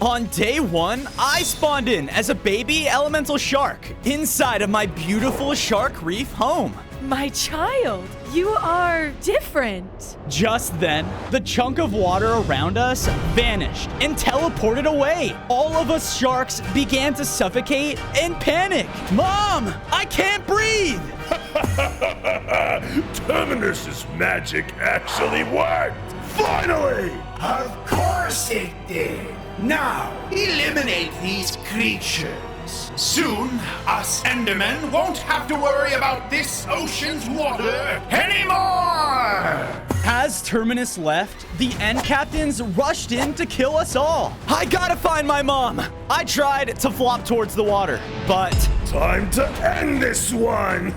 On day 1, I spawned in as a baby elemental shark inside of my beautiful shark reef home. My child, you are different. Just then, the chunk of water around us vanished and teleported away. All of us sharks began to suffocate and panic. Mom, I can't breathe! Terminis' magic actually worked! Finally! Of course it did. Now, eliminate these creatures. Soon, us Endermen won't have to worry about this ocean's water anymore! As Terminus left, the End Captains rushed in to kill us all. I gotta find my mom. I tried to flop towards the water, but... Time to end this one!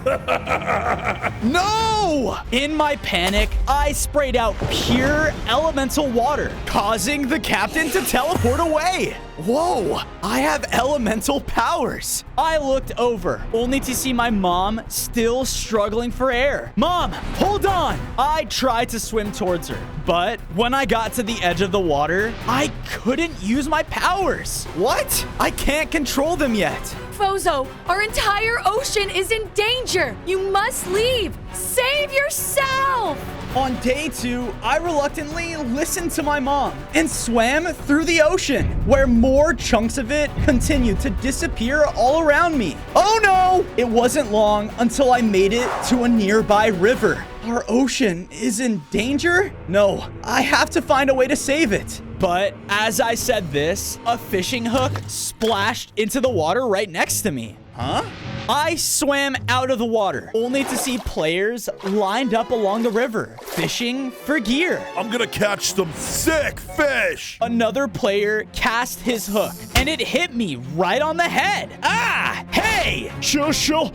No! In my panic, I sprayed out pure elemental water, causing the captain to teleport away. Whoa, I have elemental powers. I looked over, only to see my mom still struggling for air. Mom, hold on. I tried to swim towards her, but when I got to the edge of the water, I couldn't use my powers. What? I can't control them yet. Fozo, our entire ocean is in danger. You must leave. Save yourself. On day 2, I reluctantly listened to my mom and swam through the ocean, where more chunks of it continued to disappear all around me. Oh no! It wasn't long until I made it to a nearby river. Our ocean is in danger? No, I have to find a way to save it. But as I said this, a fishing hook splashed into the water right next to me. Huh? I swam out of the water, only to see players lined up along the river, fishing for gear. I'm gonna catch some sick fish! Another player cast his hook, and it hit me right on the head. Ah! Hey! Shark!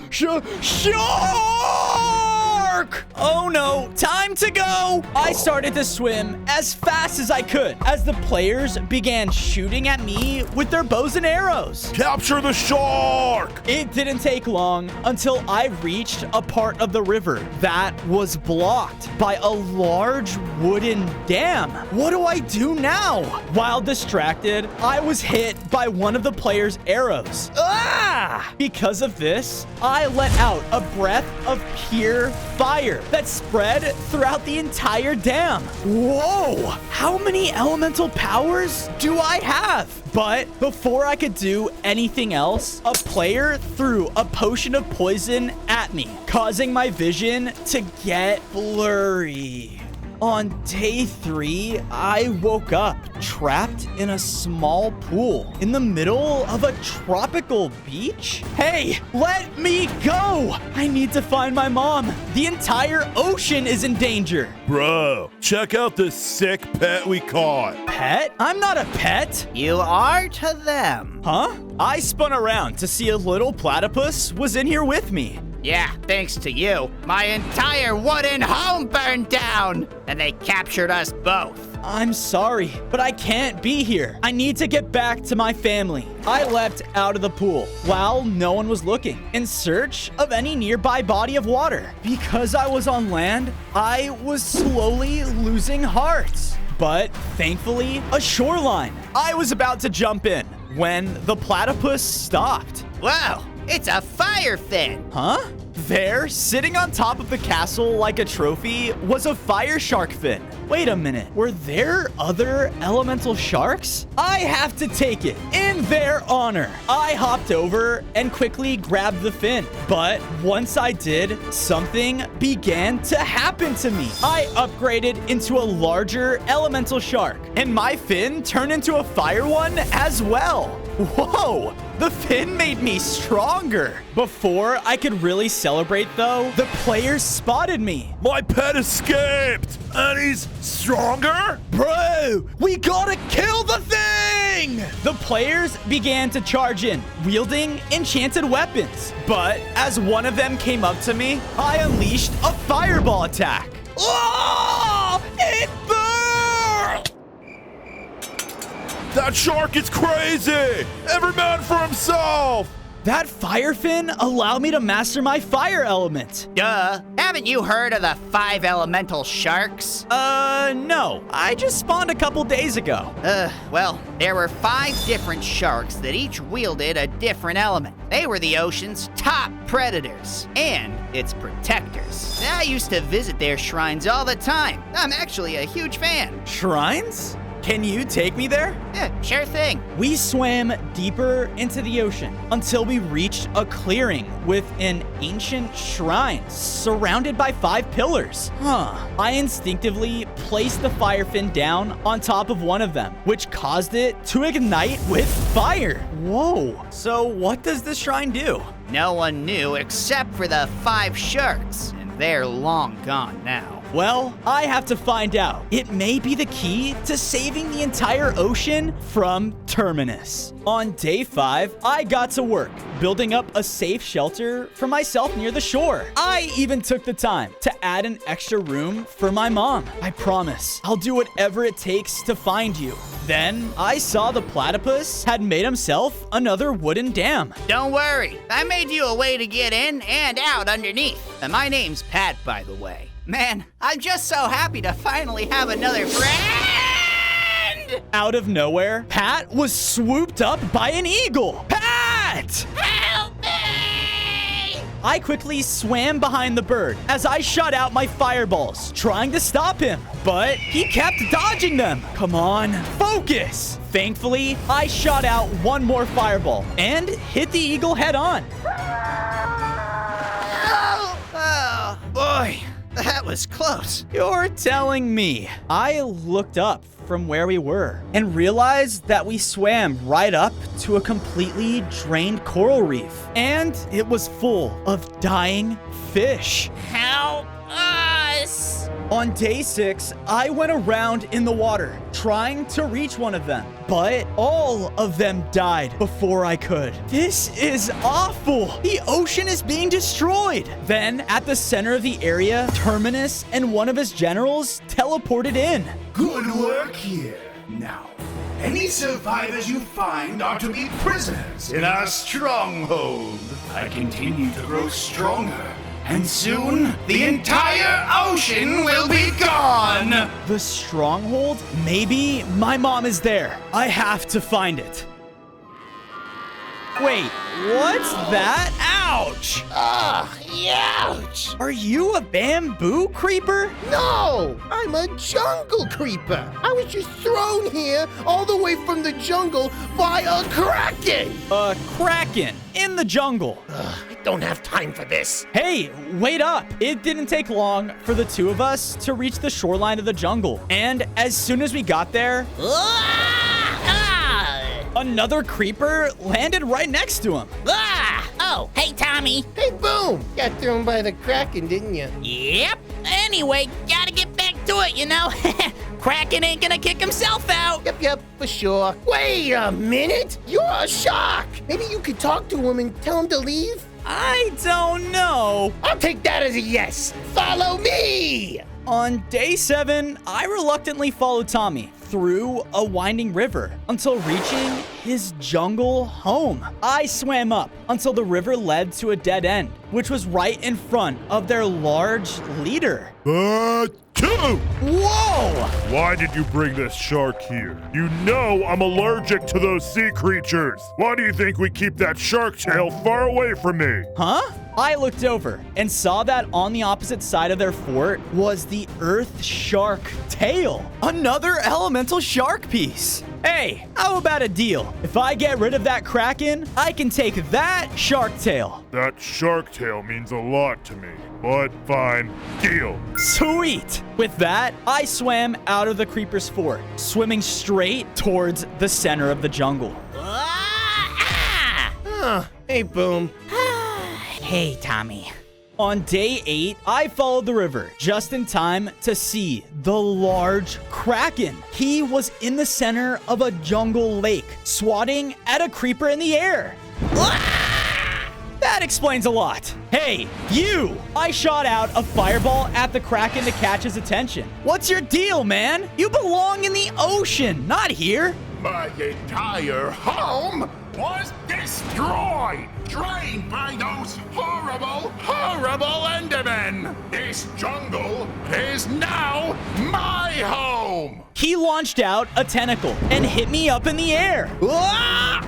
Oh no, time to go! I started to swim as fast as I could as the players began shooting at me with their bows and arrows. Capture the shark! It didn't take long until I reached a part of the river that was blocked by a large wooden dam. What do I do now? While distracted, I was hit by one of the players' arrows. Ah! Because of this, I let out a breath of pure fire that spread throughout the entire dam. Whoa! How many elemental powers do I have? But before I could do anything else, a player threw a potion of poison at me, causing my vision to get blurry. On day 3, I woke up trapped in a small pool in the middle of a tropical beach. Hey, let me go! I need to find my mom. The entire ocean is in danger. Bro, check out this sick pet we caught. Pet? I'm not a pet. You are to them. Huh? I spun around to see a little platypus was in here with me. Yeah, thanks to you, my entire wooden home burned down, and they captured us both. I'm sorry, but I can't be here. I need to get back to my family. I leapt out of the pool while no one was looking, in search of any nearby body of water. Because I was on land, I was slowly losing hearts. But thankfully, a shoreline. I was about to jump in when the platypus stopped. Whoa, it's a fire fin. Huh? There, sitting on top of the castle like a trophy, was a fire shark fin. Wait a minute, were there other elemental sharks? I have to take it in their honor. I hopped over and quickly grabbed the fin. But once I did, something began to happen to me. I upgraded into a larger elemental shark, and my fin turned into a fire one as well. Whoa, the fin made me stronger. Before I could really celebrate though, the players spotted me. My pet escaped, and he's stronger? Bro, we gotta kill the thing! The players began to charge in, wielding enchanted weapons. But as one of them came up to me, I unleashed a fireball attack. Oh, it burned! That shark is crazy! Every man for himself! That fire fin allowed me to master my fire element. Duh. Haven't you heard of the 5 elemental sharks? No. I just spawned a couple days ago. Well, there were 5 different sharks that each wielded a different element. They were the ocean's top predators and its protectors. I used to visit their shrines all the time. I'm actually a huge fan. Shrines? Can you take me there? Yeah, sure thing. We swam deeper into the ocean until we reached a clearing with an ancient shrine surrounded by 5 pillars. I instinctively placed the fire fin down on top of one of them, which caused it to ignite with fire. Whoa. So what does this shrine do? No one knew except for the 5 sharks, and they're long gone now. Well, I have to find out. It may be the key to saving the entire ocean from Terminus. On day 5, I got to work, building up a safe shelter for myself near the shore. I even took the time to add an extra room for my mom. I promise, I'll do whatever it takes to find you. Then, I saw the platypus had made himself another wooden dam. Don't worry, I made you a way to get in and out underneath. And my name's Pat, by the way. Man, I'm just so happy to finally have another friend! Out of nowhere, Pat was swooped up by an eagle. Pat! Help me! I quickly swam behind the bird as I shot out my fireballs, trying to stop him. But he kept dodging them. Come on, focus! Thankfully, I shot out one more fireball and hit the eagle head on. Oh, boy. That was close. You're telling me. I looked up from where we were and realized that we swam right up to a completely drained coral reef. And it was full of dying fish. Help us! On day 6, I went around in the water trying to reach one of them, but all of them died before I could. This is awful. The ocean is being destroyed. Then, at the center of the area, Terminus and one of his generals teleported in. Good work here. Now, any survivors you find are to be prisoners in our stronghold. I continue to grow stronger, and soon the entire ocean will be gone. The stronghold? Maybe my mom is there. I have to find it. Wait, what's that? Ouch! Ouch! Are you a bamboo creeper? No! I'm a jungle creeper. I was just thrown here all the way from the jungle by a kraken! A kraken in the jungle. I don't have time for this. Hey, wait up. It didn't take long for the 2 of us to reach the shoreline of the jungle. And as soon as we got there, another creeper landed right next to him. Oh, hey, Tommy. Hey, Boom! Got thrown by the kraken, didn't you? Yep. Anyway, gotta get back to it, you know? Kraken ain't gonna kick himself out. Yep, for sure. Wait a minute! You're a shark! Maybe you could talk to him and tell him to leave? I don't know. I'll take that as a yes. Follow me! On day 7, I reluctantly followed Tommy through a winding river until reaching his jungle home. I swam up until the river led to a dead end, which was right in front of their large leader. Whoa! Why did you bring this shark here? You know I'm allergic to those sea creatures. Why do you think we keep that shark tail far away from me? Huh? I looked over and saw that on the opposite side of their fort was the earth shark tail. Another elemental shark piece. Hey, how about a deal? If I get rid of that kraken, I can take that shark tail. That shark tail means a lot to me, but fine, deal. Sweet! With that, I swam out of the creeper's fort, swimming straight towards the center of the jungle. Hey, Boom. Hey, Tommy. On day 8, I followed the river just in time to see the large kraken. He was in the center of a jungle lake, swatting at a creeper in the air. That explains a lot. Hey, you! I shot out a fireball at the kraken to catch his attention. What's your deal, man? You belong in the ocean, not here. My entire home was destroyed, drained by those horrible, horrible Endermen. This jungle is now my home. He launched out a tentacle and hit me up in the air. Ah,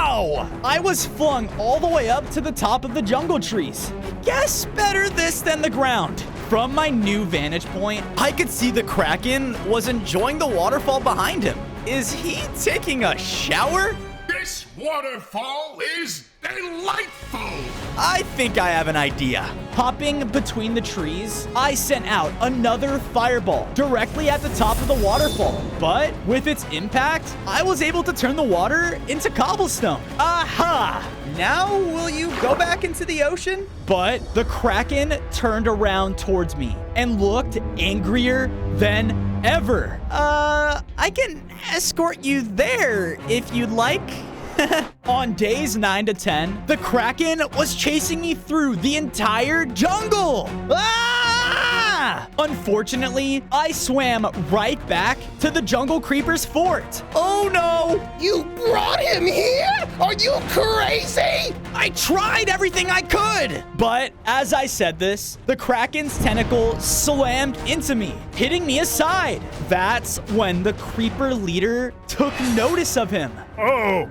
ow! I was flung all the way up to the top of the jungle trees. Guess better this than the ground. From my new vantage point, I could see the Kraken was enjoying the waterfall behind him. Is he taking a shower? This waterfall is delightful. I think I have an idea. Hopping between the trees, I sent out another fireball directly at the top of the waterfall. But with its impact, I was able to turn the water into cobblestone. Aha! Now will you go back into the ocean? But the Kraken turned around towards me and looked angrier than ever. I can escort you there if you'd like. On days 9 to 10, the Kraken was chasing me through the entire jungle. Ah! Unfortunately, I swam right back to the jungle creeper's fort. Oh no! You brought him here? Are you crazy? I tried everything I could! But as I said this, the Kraken's tentacle slammed into me, hitting me aside. That's when the creeper leader took notice of him. Oh,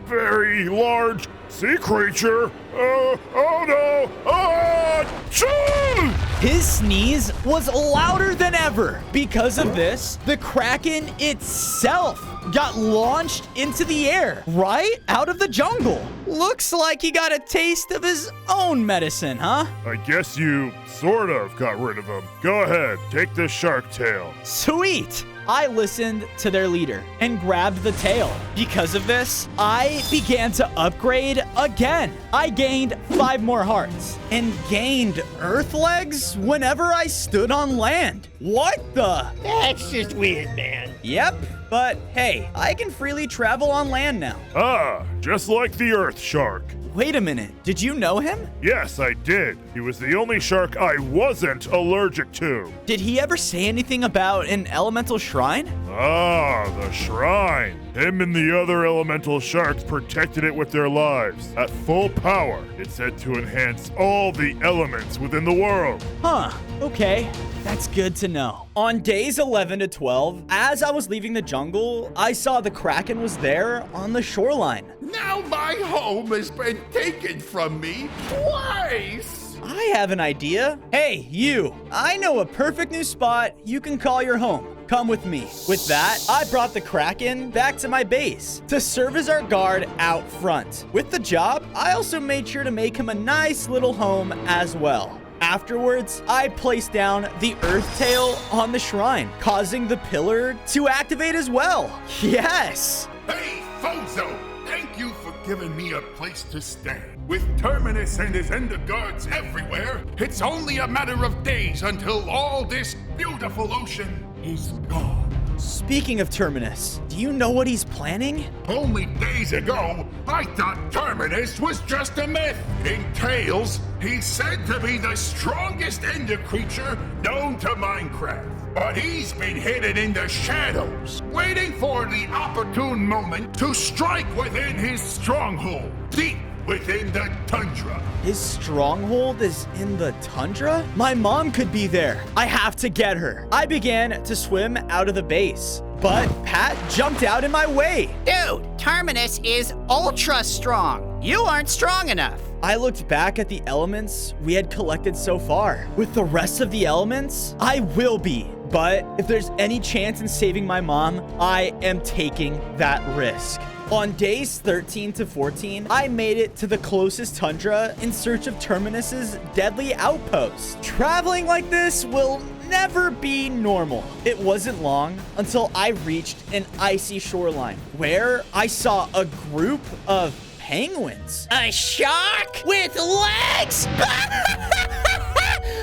very large sea creature. Oh no. Achoo! His sneeze was louder than ever. Because of this, the Kraken itself got launched into the air, right out of the jungle. Looks like he got a taste of his own medicine, huh? I guess you sort of got rid of him. Go ahead, take this shark tail. Sweet! I listened to their leader and grabbed the tail. Because of this, I began to upgrade again. I gained 5 more hearts and gained earth legs whenever I stood on land. What the? That's just weird, man. Yep, but hey, I can freely travel on land now. Ah, just like the earth shark. Wait a minute, did you know him? Yes, I did. He was the only shark I wasn't allergic to. Did he ever say anything about an elemental shrine? Ah, the shrine. Him and the other elemental sharks protected it with their lives. At full power, it's said to enhance all the elements within the world. Huh, okay. That's good to know. On days 11 to 12, as I was leaving the jungle, I saw the Kraken was there on the shoreline. Now my home has been taken from me twice. I have an idea. Hey, you. I know a perfect new spot you can call your home. Come with me. With that, I brought the Kraken back to my base to serve as our guard out front. With the job, I also made sure to make him a nice little home as well. Afterwards, I placed down the earth tail on the shrine, causing the pillar to activate as well. Yes! Hey, Fozo! Thank you for giving me a place to stay. With Terminus and his Ender guards everywhere, it's only a matter of days until all this beautiful ocean is gone. Speaking of Terminus, do you know what he's planning? Only days ago, I thought Terminus was just a myth. In Tales, he's said to be the strongest ender creature known to Minecraft. But he's been hidden in the shadows, waiting for the opportune moment to strike within his stronghold, deep within the tundra. His stronghold is in the tundra? My mom could be there. I have to get her. I began to swim out of the base, but Pat jumped out in my way. Dude, Terminus is ultra strong. You aren't strong enough. I looked back at the elements we had collected so far. With the rest of the elements, I will be. But if there's any chance in saving my mom, I am taking that risk. On days 13 to 14, I made it to the closest tundra in search of Terminus's deadly outpost. Traveling like this will never be normal. It wasn't long until I reached an icy shoreline where I saw a group of penguins. A shark with legs?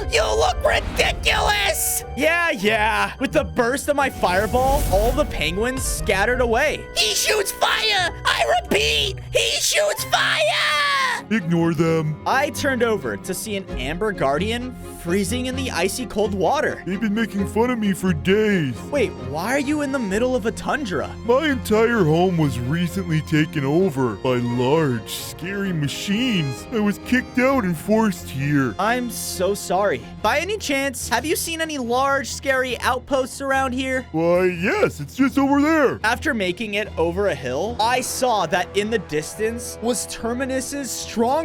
You look ridiculous! Yeah. With the burst of my fireball, all the penguins scattered away. He shoots fire! I repeat, he shoots fire! You ignore them. I turned over to see an amber guardian freezing in the icy cold water. They've been making fun of me for days. Wait, why are you in the middle of a tundra? My entire home was recently taken over by large, scary machines. I was kicked out and forced here. I'm so sorry. By any chance, have you seen any large, scary outposts around here? Why, yes, it's just over there. After making it over a hill, I saw that in the distance was Terminis's stronghold.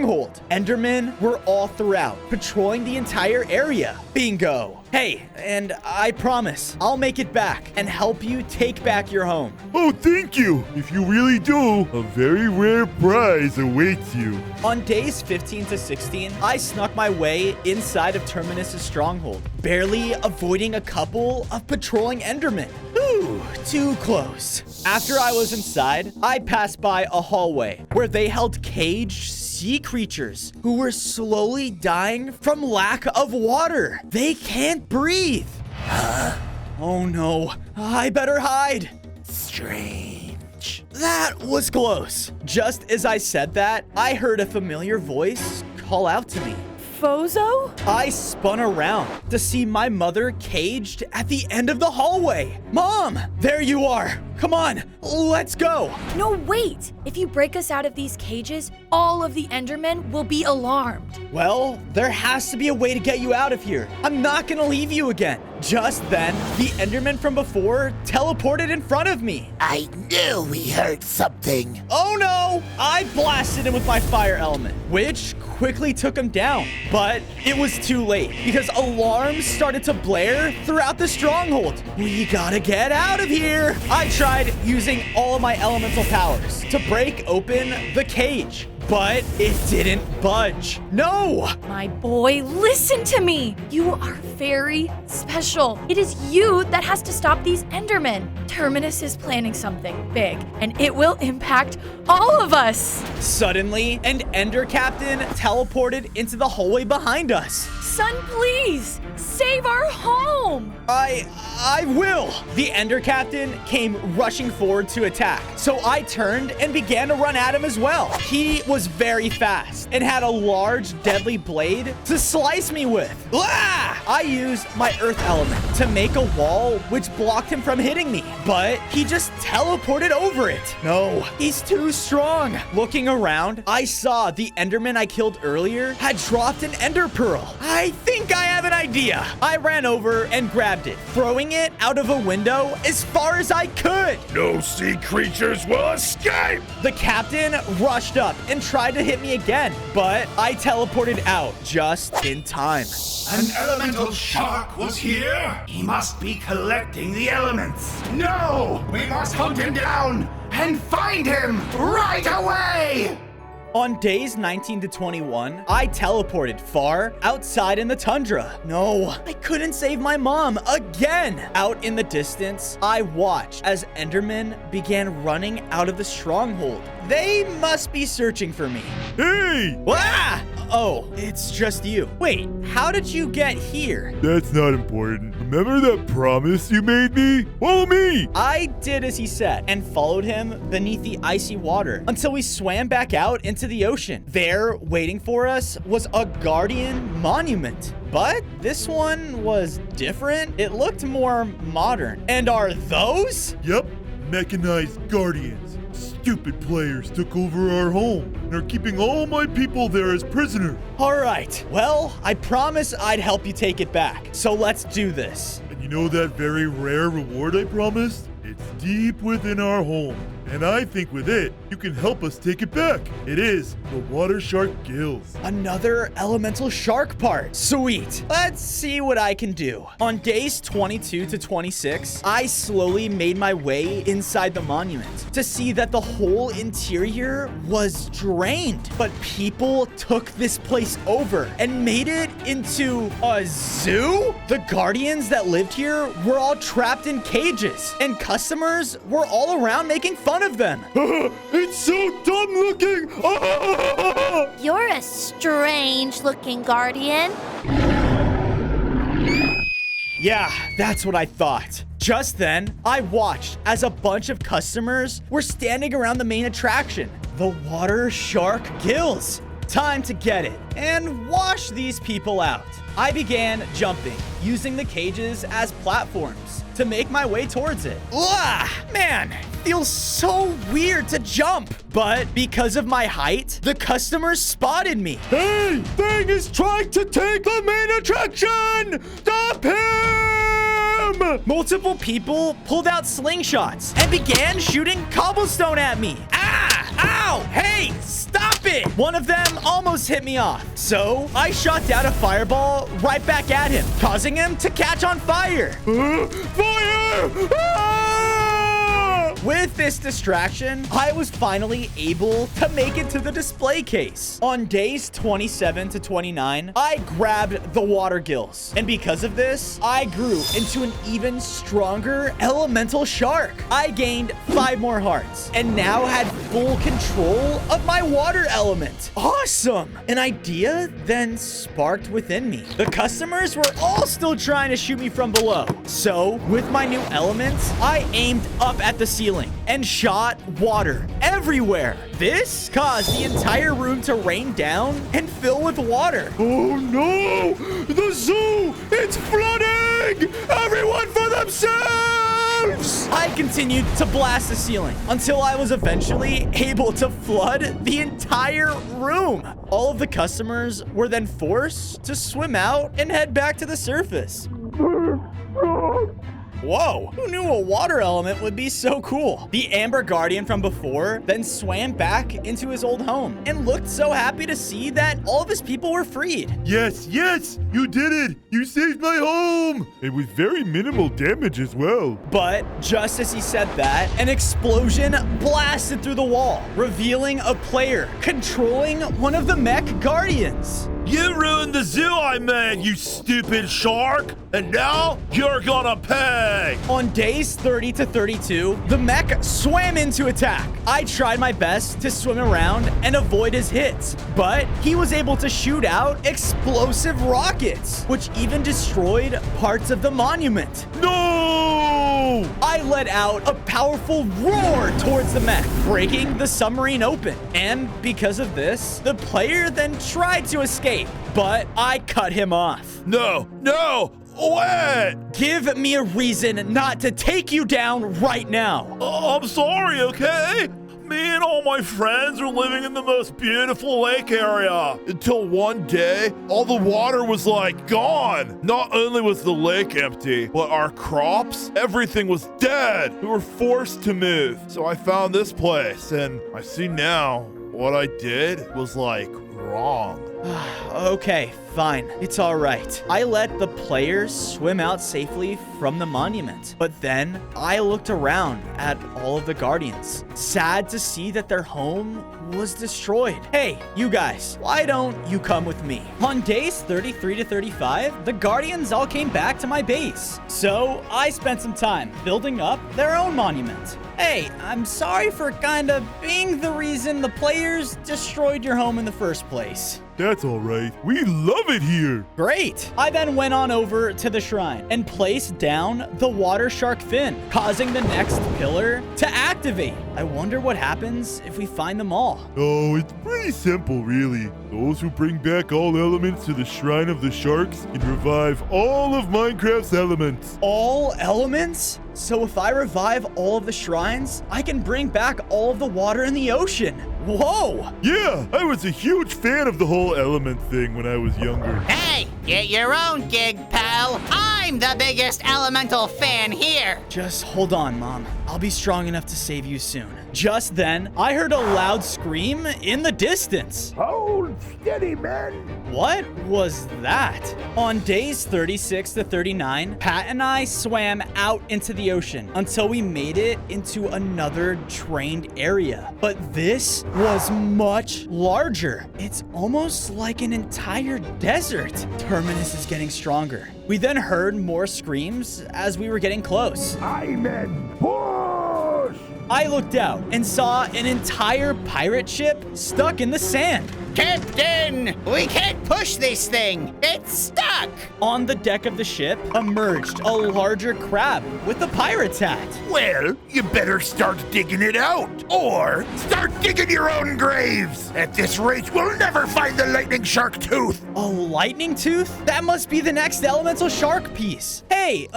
Endermen were all throughout, patrolling the entire area. Bingo. Hey, and I promise I'll make it back and help you take back your home. Oh, thank you. If you really do, a very rare prize awaits you. On days 15 to 16, I snuck my way inside of Terminus's stronghold, barely avoiding a couple of patrolling Endermen. Ooh, too close. After I was inside, I passed by a hallway where they held caged sea creatures who were slowly dying from lack of water. They can't breathe. Oh no, I better hide. Strange. That was close. Just as I said that, I heard a familiar voice call out to me. Fozo? I spun around to see my mother caged at the end of the hallway. Mom, there you are. Come on, let's go. No, wait. If you break us out of these cages, all of the Endermen will be alarmed. Well, there has to be a way to get you out of here. I'm not gonna leave you again. Just then, the Enderman from before teleported in front of me. I knew we heard something. Oh no! I blasted him with my fire element, which quickly took him down. But it was too late because alarms started to blare throughout the stronghold. We gotta get out of here. I tried using all of my elemental powers to break open the cage, but it didn't budge. No! My boy, listen to me. You are very special. It is you that has to stop these Endermen. Terminus is planning something big, and it will impact all of us. Suddenly, an Ender Captain teleported into the hallway behind us. Son, please, save our home. I will. The Ender Captain came rushing forward to attack, so I turned and began to run at him as well. He was very fast and had a large, deadly blade to slice me with. Ah! I used my earth element to make a wall which blocked him from hitting me, but he just teleported over it. No, he's too strong. Looking around, I saw the Enderman I killed earlier had dropped an Ender Pearl. I think I have an idea. I ran over and grabbed it, throwing it out of a window as far as I could. No sea creatures will escape! The captain rushed up and tried to hit me again, but I teleported out just in time. An elemental shark was here? He must be collecting the elements. No! We must hunt him down and find him right away! On days 19 to 21, I teleported far outside in the tundra. No, I couldn't save my mom again. Out in the distance, I watched as Endermen began running out of the stronghold. They must be searching for me. Hey! Ah! Oh, it's just you. Wait, how did you get here? That's not important. Remember that promise you made me? Follow me! I did as he said and followed him beneath the icy water until we swam back out into the ocean. There, waiting for us, was a guardian monument. But this one was different. It looked more modern. And are those? Yep, mechanized guardians. Stupid players took over our home and are keeping all my people there as prisoners. All right. Well, I promise I'd help you take it back. So let's do this. And you know that very rare reward I promised? It's deep within our home. And I think with it, you can help us take it back. It is the water shark gills. Another elemental shark part. Sweet. Let's see what I can do. On days 22 to 26, I slowly made my way inside the monument to see that the whole interior was drained. But people took this place over and made it into a zoo? The guardians that lived here were all trapped in cages, and customers were all around making fun of them. It's so dumb looking! You're a strange looking guardian. Yeah, that's what I thought. Just then, I watched as a bunch of customers were standing around the main attraction, the water shark gills. time to get it and wash these people out. I began jumping, using the cages as platforms to make my way towards it. Ugh, man, feels so weird to jump. But because of my height, the customers spotted me. Hey, Thing is trying to take the main attraction! Stop him! Multiple people pulled out slingshots and began shooting cobblestone at me. Ah! Ow! Hey, stop it! One of them almost hit me off. So I shot down a fireball right back at him, causing him to catch on fire. Fire! Ah! With this distraction, I was finally able to make it to the display case. On days 27 to 29, I grabbed the water gills. And because of this, I grew into an even stronger elemental shark. I gained 5 more hearts and now had full control of my water element. Awesome! An idea then sparked within me. The customers were all still trying to shoot me from below. So with my new elements, I aimed up at the ceiling and shot water everywhere. This caused the entire room to rain down and fill with water. Oh no! The zoo! It's flooding! Everyone for themselves! I continued to blast the ceiling until I was eventually able to flood the entire room. All of the customers were then forced to swim out and head back to the surface. Whoa, who knew a water element would be so cool? The Amber Guardian from before then swam back into his old home and looked so happy to see that all of his people were freed. Yes, yes, you did it. You saved my home. It was very minimal damage as well. But just as he said that, an explosion blasted through the wall, revealing a player controlling one of the mech guardians. You ruined the zoo I made, you stupid shark! And now you're gonna pay! On days 30 to 32, the mech swam in to attack. I tried my best to swim around and avoid his hits, but he was able to shoot out explosive rockets, which even destroyed parts of the monument. No! I let out a powerful roar towards the mech, breaking the submarine open. And because of this, the player then tried to escape, but I cut him off. No! Wait! Give me a reason not to take you down right now. I'm sorry, okay? Me and all my friends were living in the most beautiful lake area until one day, all the water was like gone. Not only was the lake empty, but our crops, everything was dead. We were forced to move. So I found this place and I see now what I did was like wrong. Okay, fine. It's all right. I let the players swim out safely from the monument. But then I looked around at all of the guardians, sad to see that their home was destroyed. Hey, you guys, why don't you come with me? On days 33 to 35, the guardians all came back to my base. So I spent some time building up their own monument. Hey, I'm sorry for kind of being the reason the players destroyed your home in the first place. That's all right. We love it here. Great. I then went on over to the shrine and placed down the water shark fin, causing the next pillar to activate. I wonder what happens if we find them all. Oh, it's pretty simple, really. Those who bring back all elements to the Shrine of the Sharks can revive all of Minecraft's elements. All elements? So if I revive all of the shrines, I can bring back all of the water in the ocean. Whoa! Yeah, I was a huge fan of the whole element thing when I was younger. Hey, get your own gig, pal. I'm the biggest elemental fan here. Just hold on, Mom. I'll be strong enough to save you soon. Just then, I heard a loud scream in the distance. Hold steady, men. What was that? On days 36 to 39, Pat and I swam out into the ocean until we made it into another drained area. But this was much larger. It's almost like an entire desert. Terminus is getting stronger. We then heard more screams as we were getting close. Aye, men. Push! I looked out and saw an entire pirate ship stuck in the sand. Captain, we can't push this thing. It's stuck. On the deck of the ship emerged a larger crab with a pirate's hat. Well, you better start digging it out. Or start digging your own graves. At this rate, we'll never find the lightning shark tooth. A lightning tooth? That must be the next elemental shark piece. Hey,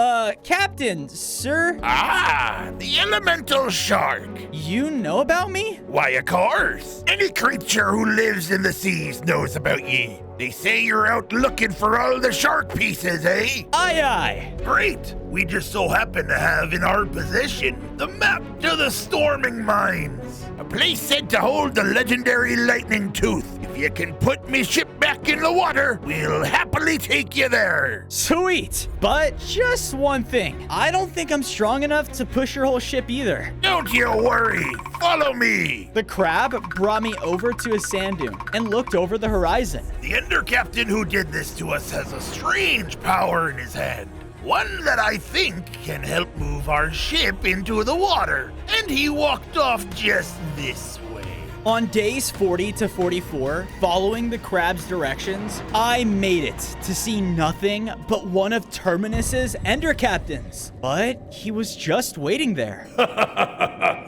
Captain, sir? Ah, the elemental shark. You know about me? Why, of course. Any creature who lives in the seas knows about ye. They say you're out looking for all the shark pieces, eh? Aye, aye. Great. We just so happen to have in our possession the map to the Storming Mines. A place said to hold the legendary lightning tooth. If you can put me ship back in the water, we'll happily take you there. Sweet. But just one thing. I don't think I'm strong enough to push your whole ship either. Don't you worry. Follow me. The crab brought me over to a sand dune and looked over the horizon. The Ender Captain who did this to us has a strange power in his hand. One that I think can help move our ship into the water. And he walked off just this way. On days 40 to 44, following the crab's directions, I made it to see nothing but one of Terminus's Ender Captains. But he was just waiting there.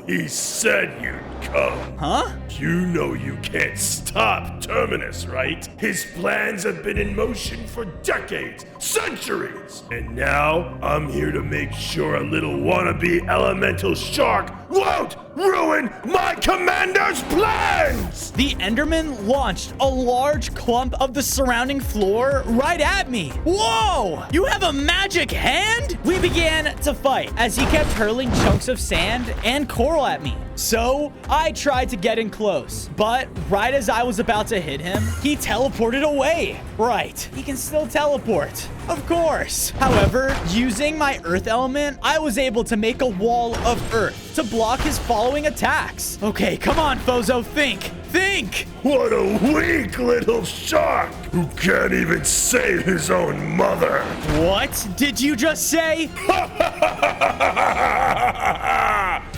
He said you'd come. Huh? You know you can't stop Terminus, right? His plans have been in motion for decades, centuries. And now I'm here to make sure a little wannabe elemental shark won't ruin my commander's plans! The Enderman launched a large clump of the surrounding floor right at me. Whoa! You have a magic hand? We began to fight as he kept hurling chunks of sand and coral at me. So I tried to get in close, but right as I was about to hit him, he teleported away. Right, he can still teleport. Of course. However, using my earth element, I was able to make a wall of earth to block his following attacks. Okay, come on, Fozo, think. Think! What a weak little shark who can't even save his own mother. What did you just say?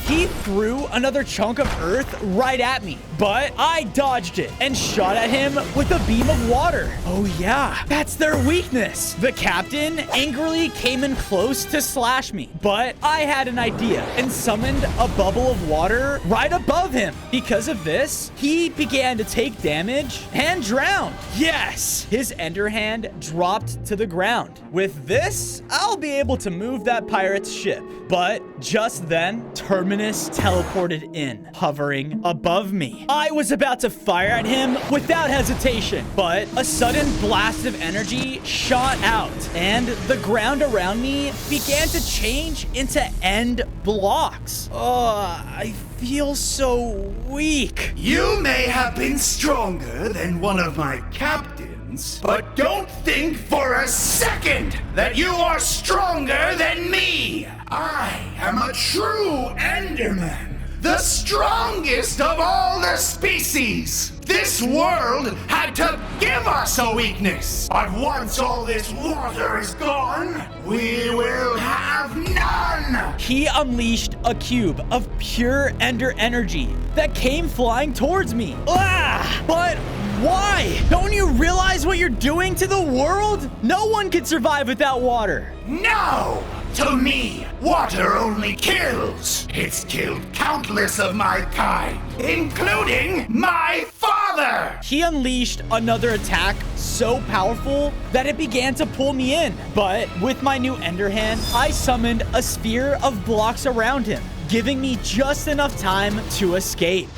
He threw another chunk of earth right at me, but I dodged it and shot at him with a beam of water. Oh yeah, that's their weakness. The captain angrily came in close to slash me, but I had an idea and summoned a bubble of water right above him. Because of this, he began to take damage and drowned. Yes, his ender hand dropped to the ground. With this, I'll be able to move that pirate's ship. But just then, Terminus teleported in, hovering above me. I was about to fire at him without hesitation, but a sudden blast of energy shot out, and the ground around me began to change into end blocks. I feel so weak. You may have been stronger than one of my captains, but don't think for a second that you are stronger than me. I am a true Enderman, the strongest of all the species. This world had to give us a weakness, but once all this water is gone, we will have none. He unleashed a cube of pure ender energy that came flying towards me. But why? Don't you realize what you're doing to the world? No one can survive without water. No! To me, water only kills. It's killed countless of my kind, including my father! He unleashed another attack so powerful that it began to pull me in. But with my new Ender Hand, I summoned a sphere of blocks around him, giving me just enough time to escape.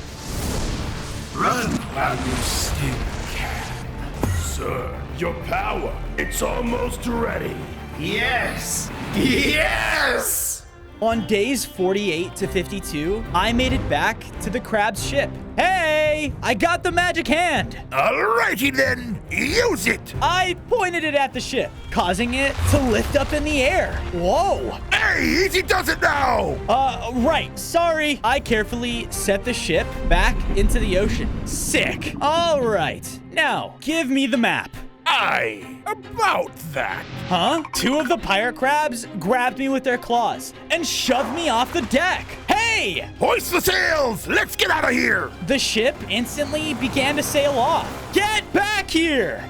Run while you still can. Sir, your power, it's almost ready. Yes! Yes! On days 48 to 52, I made it back to the crab's ship. Hey, I got the magic hand. Alrighty then, use it! I pointed it at the ship, causing it to lift up in the air. Whoa. Hey, easy does it now! Right, sorry. I carefully set the ship back into the ocean. Sick. All right, now give me the map. About that. Huh? Two of the pirate crabs grabbed me with their claws and shoved me off the deck. Hey! Hey! Hoist the sails! Let's get out of here! The ship instantly began to sail off. Get back here!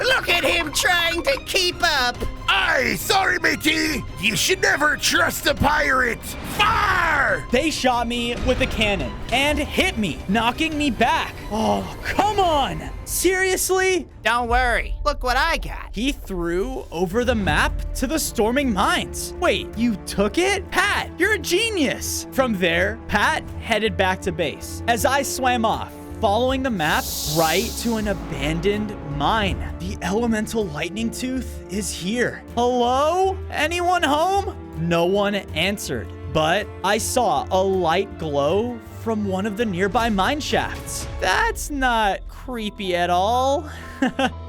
Look at him trying to keep up. Aye, sorry, matey. You should never trust a pirate. Fire! They shot me with a cannon and hit me, knocking me back. Oh, come on! Seriously? Don't worry. Look what I got. He threw over the map to the storming mines. Wait, you took it? Pat, you're a genius. From there, Pat headed back to base as I swam off, following the map right to an abandoned mine. The elemental lightning tooth is here. Hello? Anyone home? No one answered, but I saw a light glow from one of the nearby mine shafts. That's not creepy at all.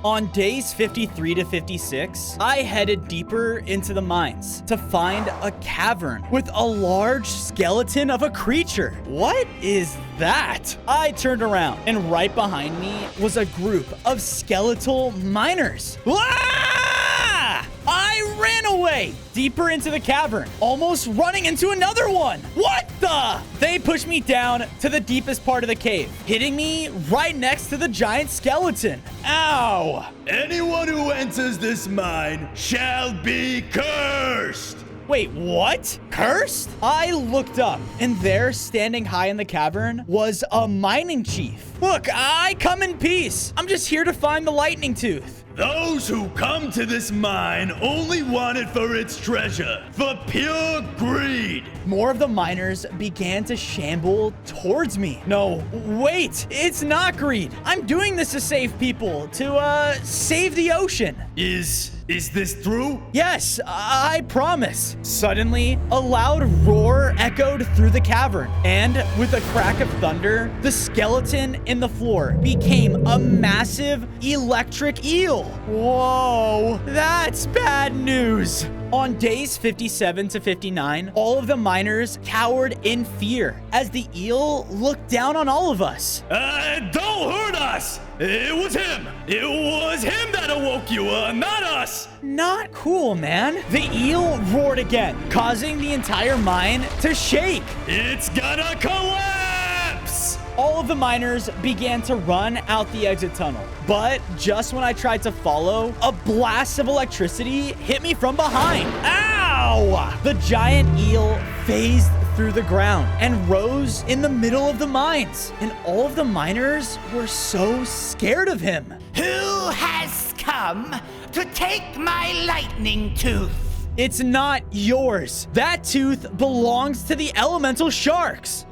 On days 53 to 56, I headed deeper into the mines to find a cavern with a large skeleton of a creature. What is that? I turned around, and right behind me was a group of skeletal miners. Ah! I ran away deeper into the cavern, almost running into another one. What the? They pushed me down to the deepest part of the cave, hitting me right next to the giant skeleton. Ow! Anyone who enters this mine shall be cursed. Wait, what? Cursed? I looked up, and there, standing high in the cavern, was a mining chief. Look, I come in peace. I'm just here to find the lightning tooth. Those who come to this mine only want it for its treasure, for pure greed. More of the miners began to shamble towards me. No, wait, it's not greed. I'm doing this to save people, to, save the ocean. Is this true? Yes, I promise. Suddenly, a loud roar echoed through the cavern, and with a crack of thunder, the skeleton in the floor became a massive electric eel. Whoa, that's bad news. On days 57 to 59, all of the miners cowered in fear as the eel looked down on all of us. Don't hurt us! It was him! It was him that awoke you, not us! Not cool, man. The eel roared again, causing the entire mine to shake. It's gonna collapse! All of the miners began to run out the exit tunnel. But just when I tried to follow, a blast of electricity hit me from behind. Ow! The giant eel phased through the ground and rose in the middle of the mines. And all of the miners were so scared of him. Who has come to take my lightning tooth? It's not yours. That tooth belongs to the elemental sharks.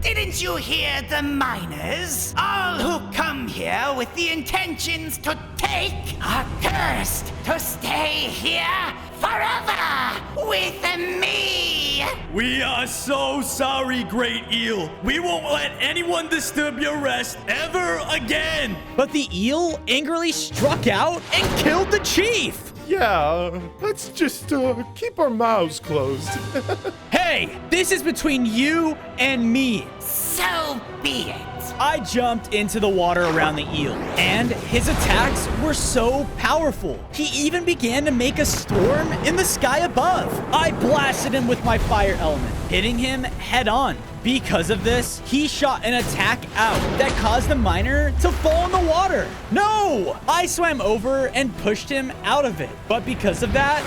Didn't you hear the miners? All who come here with the intentions to take are cursed to stay here forever with me. We are so sorry, Great Eel. We won't let anyone disturb your rest ever again. But the eel angrily struck out and killed the chief. Yeah, let's just keep our mouths closed. Hey, this is between you and me. So be it. I jumped into the water around the eel, and his attacks were so powerful. He even began to make a storm in the sky above. I blasted him with my fire element, hitting him head on. Because of this, he shot an attack out that caused the miner to fall in the water. No! I swam over and pushed him out of it. But because of that,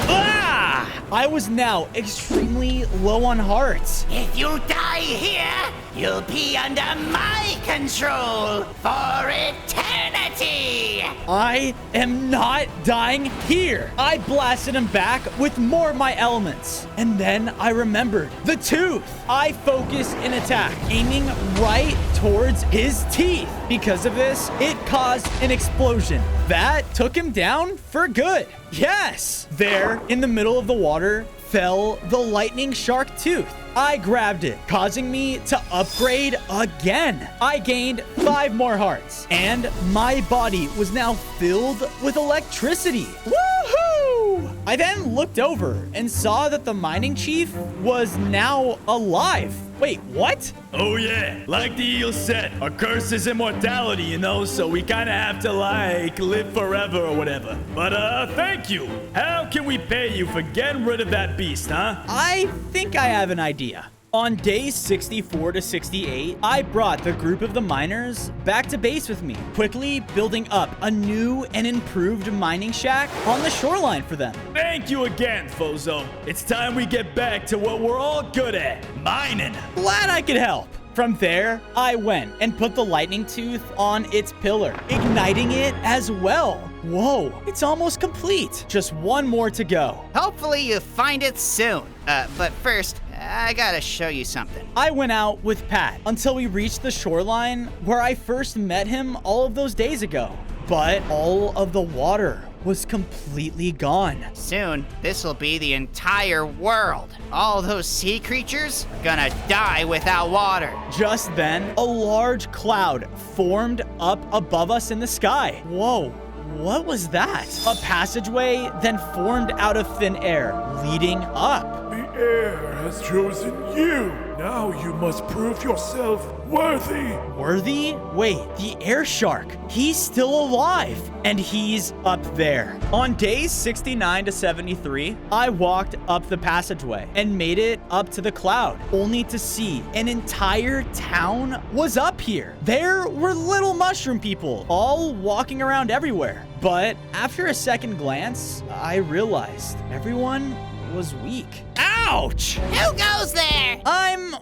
I was now extremely low on hearts. If you die here, you'll be under my control for eternity. I am not dying here. I blasted him back with more of my elements. And then I remembered the tooth. I focused an attack, aiming right towards his teeth. Because of this, it caused an explosion that took him down for good. Yes! There, in the middle of the water, fell the lightning shark tooth. I grabbed it, causing me to upgrade again. I gained 5 more hearts, and my body was now filled with electricity. Woohoo! I then looked over and saw that the mining chief was now alive. Wait, what? Oh yeah, like the eel said, a curse is immortality, you know, so we kind of have to like live forever or whatever. But thank you. How can we pay you for getting rid of that beast, huh? I think I have an idea. On days 64 to 68, I brought the group of the miners back to base with me, quickly building up a new and improved mining shack on the shoreline for them. Thank you again, Fozo. It's time we get back to what we're all good at, mining. Glad I could help. From there, I went and put the lightning tooth on its pillar, igniting it as well. Whoa, it's almost complete. Just one more to go. Hopefully you find it soon. But first, I gotta show you something. I went out with Pat until we reached the shoreline where I first met him all of those days ago. But all of the water was completely gone. Soon, this'll be the entire world. All those sea creatures are gonna die without water. Just then, a large cloud formed up above us in the sky. Whoa, what was that? A passageway then formed out of thin air, leading up. The air has chosen you. Now you must prove yourself worthy. Worthy? Wait, the air shark. He's still alive, and he's up there. On days 69 to 73, I walked up the passageway and made it up to the cloud, only to see an entire town was up here. There were little mushroom people, all walking around everywhere. But after a second glance, I realized everyone was weak. Ouch! Who goes there? I'm,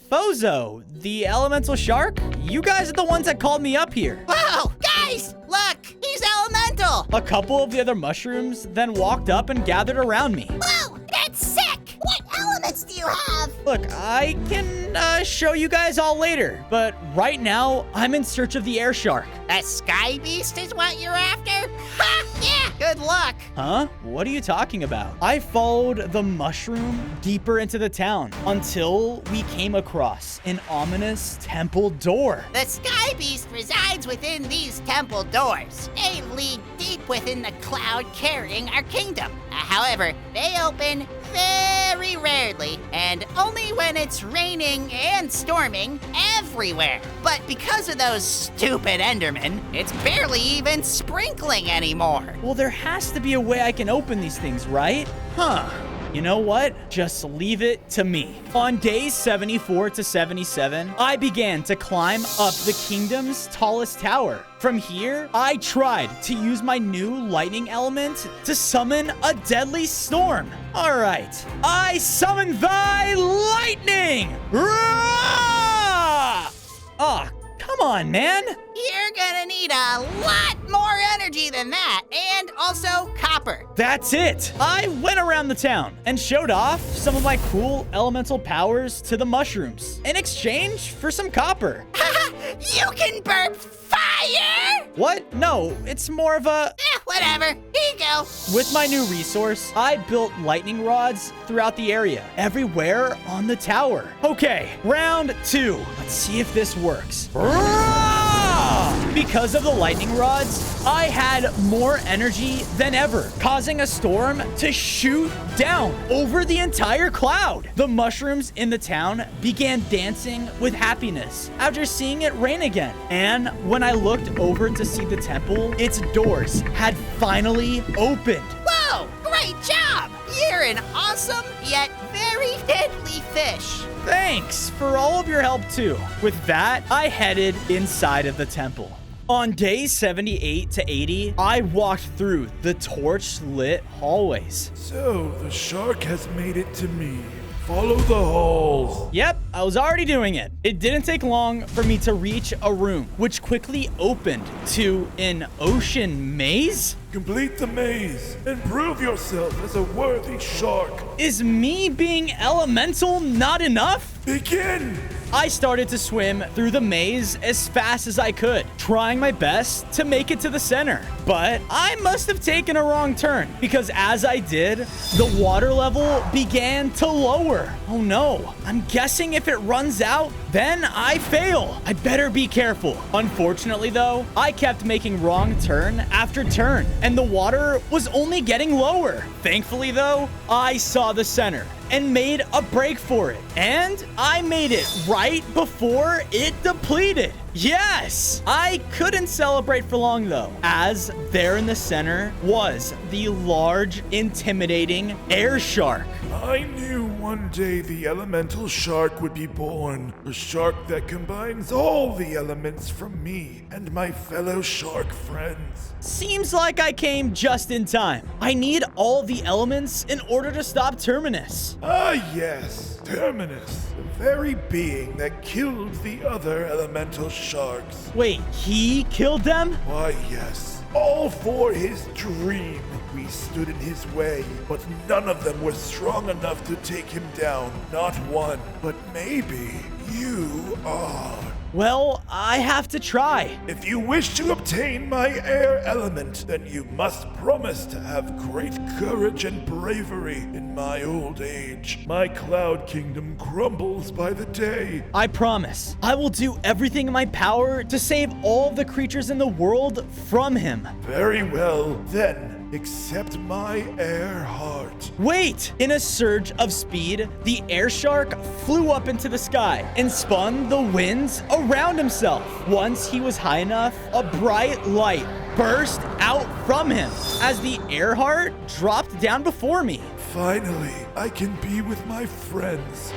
Fozo, the elemental shark. You guys are the ones that called me up here. Whoa, guys, look, he's elemental. A couple of the other mushrooms then walked up and gathered around me. Whoa, that's sick. What elements do you have? Look, I can show you guys all later, but right now, I'm in search of the air shark. The sky beast is what you're after? Ha, yeah, good luck. Huh? What are you talking about? I followed the mushroom deeper into the town until we came across an ominous temple door. The sky beast resides within these temple doors. They lead deep within the cloud carrying our kingdom. However, they open very rarely and only when it's raining and storming everywhere. But because of those stupid Endermen, it's barely even sprinkling anymore. Well, there has to be a way I can open these things, right? Huh. You know what? Just leave it to me. On days 74 to 77, I began to climb up the kingdom's tallest tower. From here, I tried to use my new lightning element to summon a deadly storm. All right, I summon thy lightning! Rah! Ah, come on, man. You're gonna need a lot more energy than that, and also copper. That's it. I went around the town and showed off some of my cool elemental powers to the mushrooms in exchange for some copper. You can burp fire! What? No, it's more of a... Whatever. Here you go. With my new resource, I built lightning rods throughout the area, everywhere on the tower. Okay, round 2. Let's see if this works. Because of the lightning rods, I had more energy than ever, causing a storm to shoot down over the entire cloud. The mushrooms in the town began dancing with happiness after seeing it rain again. And when I looked over to see the temple, its doors had finally opened. Whoa, great job! You're an awesome yet very deadly fish. Thanks for all of your help too. With that, I headed inside of the temple. On days 78 to 80, I walked through the torch-lit hallways. So, the shark has made it to me. Follow the halls. Yep, I was already doing it. It didn't take long for me to reach a room, which quickly opened to an ocean maze. Complete the maze and prove yourself as a worthy shark. Is me being elemental not enough? Begin! I started to swim through the maze as fast as I could, trying my best to make it to the center. But I must have taken a wrong turn, because as I did, the water level began to lower. Oh no, I'm guessing if it runs out, then I fail. I better be careful. Unfortunately though, I kept making wrong turn after turn, and the water was only getting lower. Thankfully though, I saw the center and made a break for it. And I made it right before it depleted. Yes! I couldn't celebrate for long though, as there in the center was the large, intimidating air shark. I knew one day the elemental shark would be born. A shark that combines all the elements from me and my fellow shark friends. Seems like I came just in time. I need all the elements in order to stop Terminus. Ah, yes, Terminus, the very being that killed the other elemental sharks. Wait, he killed them? Why, yes, all for his dream. We stood in his way, but none of them were strong enough to take him down. Not one. But maybe you are. Well, I have to try. If you wish to obtain my air element, then you must promise to have great courage and bravery in my old age. My cloud kingdom crumbles by the day. I promise. I will do everything in my power to save all of the creatures in the world from him. Very well, then. Accept my air heart. Wait! In a surge of speed, the air shark flew up into the sky and spun the winds around himself. Once he was high enough, a bright light burst out from him as the air heart dropped down before me. Finally, I can be with my friends.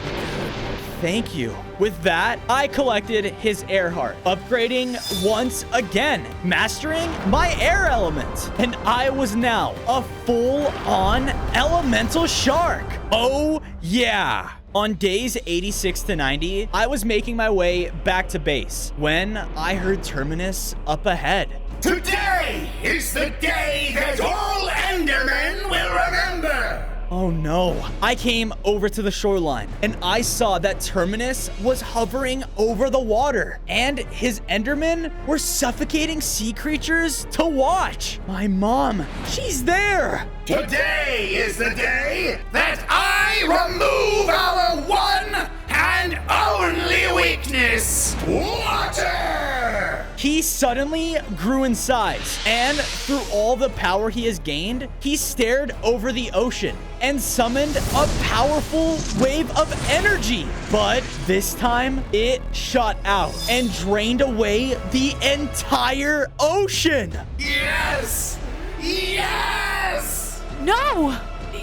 Thank you. With that, I collected his air heart, upgrading once again, mastering my air element. And I was now a full-on elemental shark. Oh, yeah. On days 86 to 90, I was making my way back to base when I heard Terminus up ahead. Today is the day that all Endermen will remember! Oh no. I came over to the shoreline and I saw that Terminus was hovering over the water and his Endermen were suffocating sea creatures to watch. My mom, she's there. Today is the day that I remove our one and only weakness, water! He suddenly grew in size, and through all the power he has gained, he stared over the ocean and summoned a powerful wave of energy. But this time, it shot out and drained away the entire ocean. Yes! Yes! No!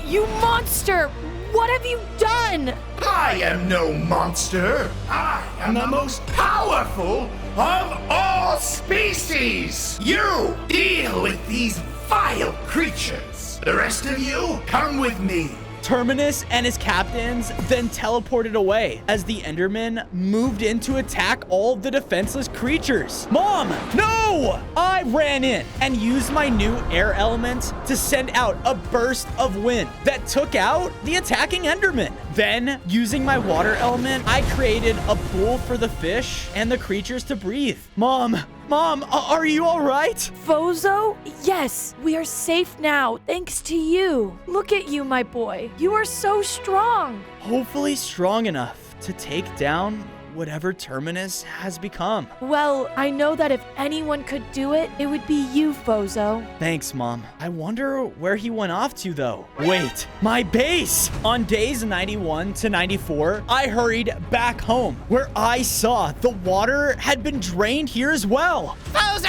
You monster! What have you done? I am no monster. I am the most powerful of all species. You deal with these vile creatures. The rest of you, come with me. Terminus and his captains then teleported away as the Endermen moved in to attack all the defenseless creatures. Mom, no! I ran in and used my new air element to send out a burst of wind that took out the attacking Endermen. Then, using my water element, I created a pool for the fish and the creatures to breathe. Mom, are you all right? Fozo? Yes, we are safe now, thanks to you. Look at you, my boy. You are so strong. Hopefully strong enough to take down whatever Terminus has become. Well, I know that if anyone could do it, it would be you, Fozo. Thanks, Mom. I wonder where he went off to, though. Wait, my base! On days 91 to 94, I hurried back home, where I saw the water had been drained here as well. Bozo!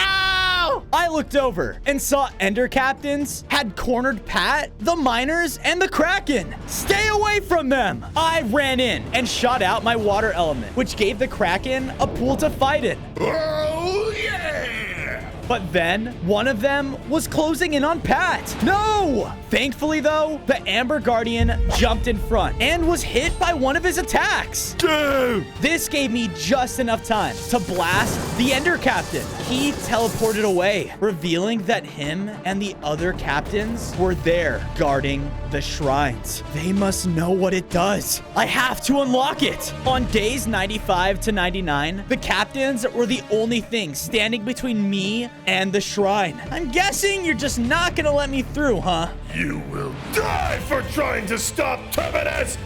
I looked over and saw Ender Captains had cornered Pat, the miners, and the Kraken. Stay away from them! I ran in and shot out my water element, which gave the Kraken a pool to fight in. Oh, yeah! But then one of them was closing in on Pat. No! Thankfully, though, the Amber Guardian jumped in front and was hit by one of his attacks. Dude! This gave me just enough time to blast the Ender Captain. He teleported away, revealing that him and the other captains were there guarding the shrines. They must know what it does. I have to unlock it. On days 95 to 99, the captains were the only thing standing between me and the shrine. I'm guessing you're just not gonna let me through, huh? You will die for trying to stop Terminis!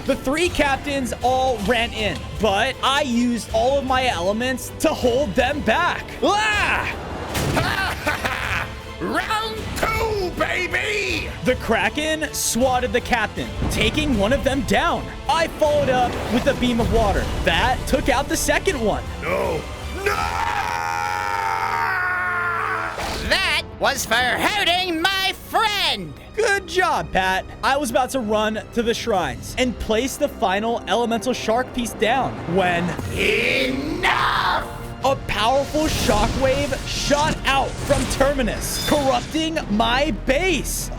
The three captains all ran in, but I used all of my elements to hold them back. Round 2, baby! The Kraken swatted the captain, taking one of them down. I followed up with a beam of water. That took out the second one. No! That was for hurting my friend. Good job, Pat. I was about to run to the shrines and place the final elemental shark piece down when Enough! a powerful shockwave shot out from Terminus, corrupting my base.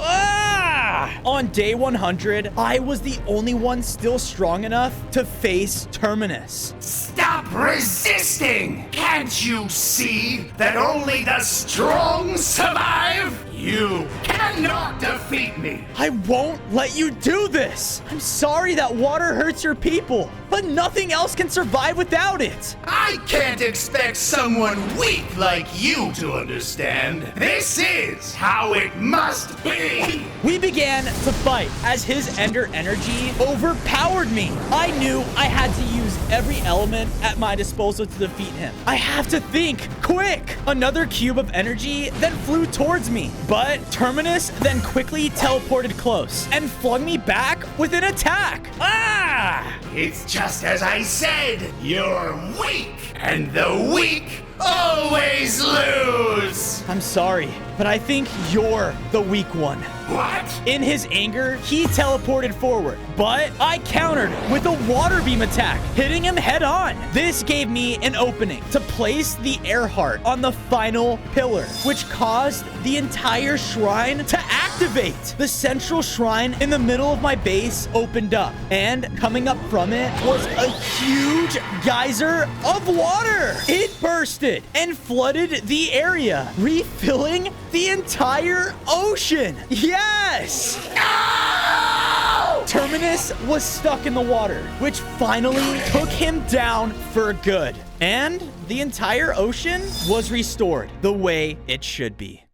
On day 100, I was the only one still strong enough to face Terminus. Stop resisting! Can't you see that only the strong survive? You cannot defeat me! I won't let you do this. I'm sorry that water hurts your people, but nothing else can survive without it. I can't expect someone weak like you to understand. This is how it must be! We began to fight as his Ender energy overpowered me. I knew I had to use every element at my disposal to defeat him. I have to think quick. Another cube of energy then flew towards me, but Terminus then quickly teleported close and flung me back with an attack. It's just as I said. You're weak, and the weak always lose. I'm sorry, but I think you're the weak one. What? In his anger, he teleported forward, but I countered with a water beam attack, hitting him head on. This gave me an opening to place the air heart on the final pillar, which caused the entire shrine to activate. The central shrine in the middle of my base opened up, and coming up from it was a huge geyser of water. It bursted and flooded the area, refilling the entire ocean. Yes! No! Terminus was stuck in the water, which finally took him down for good. And the entire ocean was restored the way it should be.